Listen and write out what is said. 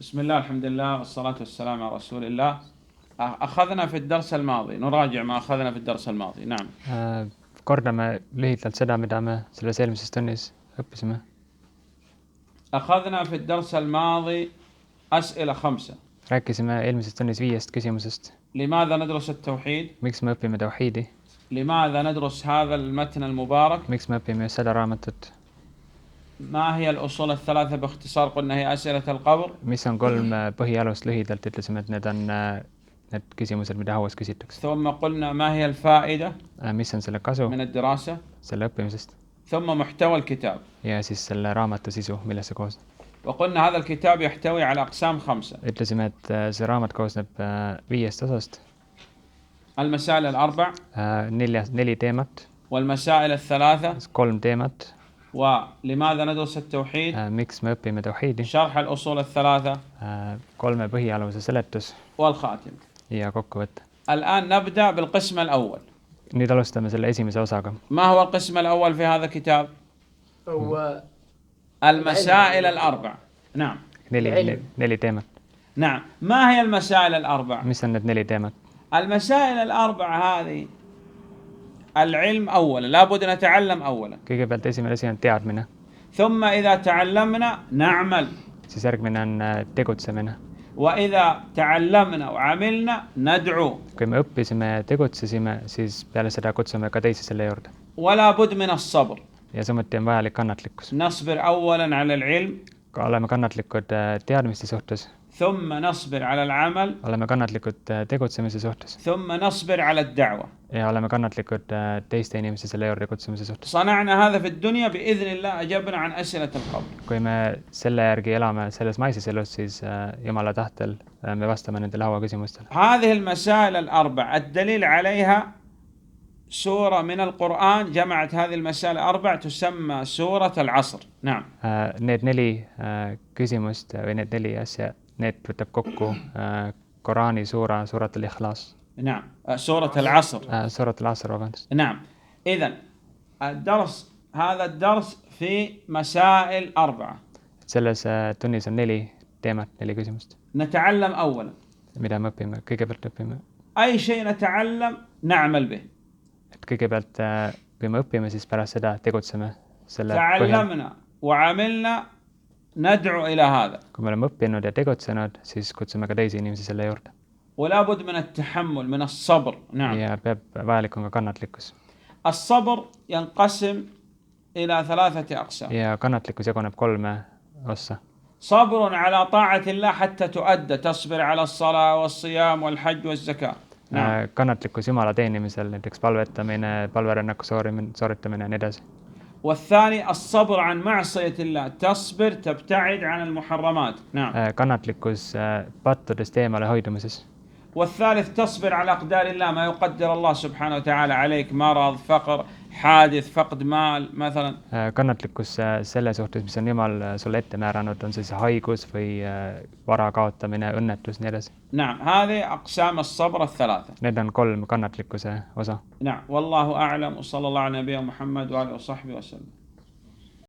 بسم الله الحمد لله والصلاة والسلام على رسول الله. أخذنا في الدرس الماضي نراجع ما أخذنا في الدرس الماضي. نعم. Kordame lühidalt seda, mida me selles eelmises tunnis õppisime. أخذنا في الدرس الماضي أسئلة 5. Rääkisime eelmises tunnis 5 küsimusest. لماذا ندرس التوحيد؟ Miks me õpime tauhiidi? لماذا ندرس هذا المتن المبارك؟ Miks me õpime just seda raamatut? ما هي الأصول الثلاثة باختصار؟ قلنا هي أسئلة القبر. Mis on 3 põhialust lühidalt? Ütlesime, et need on need küsimused, mida hauas küsitakse. ثم قلنا ما هي الفائدة Mis on selle kasu من الدراسة؟ selle õppimisest? ثم محتوى الكتاب. Ja siis selle raamatu sisu, millest see koosneb. وقلنا هذا الكتاب يحتوي على أقسام 5. Ütlesime, et see raamat koosneb 5 osast. المسائل الأربع 4 teemat, والمسائل الثلاثة 3 teemat. ولماذا ندرس التوحيد؟ Miks me õpime tauhiidi? شرح الأصول الثلاثة 3 põhialuse seletus والخاتم. ja kokkuvõte. الآن نبدأ بالقسم الأول. Nüüd alustame selle esimese osaga. ما هو القسم الأول في هذا الكتاب؟ هو المسائل الأربع. نعم. 4 teemat. نعم. ما هي المسائل الأربع؟ Mis on need 4 teemat? المسائل الأربع هذه العلم أولا، لابد نتعلم أولا. Kõigepealt esimene asi on teadmine. ثم إذا تعلمنا نعمل. Siis järgmine on tegutsemine. وإذا تعلمنا وعملنا ندعو. Kui me õppisime ja tegutsesime, siis peale seda kutsume ka teisi selle juurde. ولا بد من الصبر. Ja samuti on vajalik kannatlikkus. نصبر أولا على العلم. Oleme kannatlikud teadmiste suhtes. ثم نصبر على العمل. Oleme kannatlikud tegutsemise suhtes. ثم نصبر على الدعوة. Ja oleme kannatlikud teiste inimeste selle juurde kutsumise suhtes. صنعنا هذا في الدنيا بإذن الله أجبنا عن أسئلة القبر. Kui me selle järgi elame selles maises elus, siis Jumala tahtel me vastame nendele hauaküsimustele. هذه المسائل الأربع الدليل عليها سورة من القرآن جمعت هذه المسائل الأربع تسمى سورة العصر. نعم. Need 4 küsimust või need 4 asja, need võtab kokku Koraani suurat al-Ikhlas. نعم. سورة العصر. Suurat al-Asr, vabandust. نعم. إذن الدرس هذا الدرس في مسائل 4. Selles tunnis on 4 teemat, 4 küsimust. نتعلم أولا. Mida me õpime? Kõigepealt õpime. أي شيء نتعلم نعمل به. Et kõigepealt, kui me õpime, siis pärast seda tegutseme selle تعلمنا وعملنا ندعو إلى هذا. Kui me oleme õppinud ja tegutsenud, siis kutsume ka teisi inimesi selle juurde. ولا بد من التحمل من الصبر. نعم. Ja vajalik on ka kannatlikkus. الصبر ينقسم إلى 3 أقسام. Ja kannatlikkus jaguneb 3 ossa. صبر على طاعة الله حتى تؤدى تصبر على الصلاة والصيام والحج والزكاة. نعم. Kannatlikkus Jumala teenimisel, näiteks palvetamine, palverännaku sooritamine ja nii edasi. والثاني الصبر عن معصية الله تصبر تبتعد عن المحرمات. نعم. Kannatlikkus pattudest eemale hoidumises. والثالث تصبر على أقدار الله ما يقدر الله سبحانه وتعالى عليك مرض فقر حادث فقد مال مثلا. Kannatlikkus selle suhtes, mis on Jumal sulle ette määranud, on see haigus või vara kaotamine, õnnetus, nii edasi. نعم. هذه أقسام الصبر الثلاثة. Need on 3 kannatlikkuse osa. نعم. والله أعلم وصلى الله على نبينا محمد وآله وصحبه وسلم.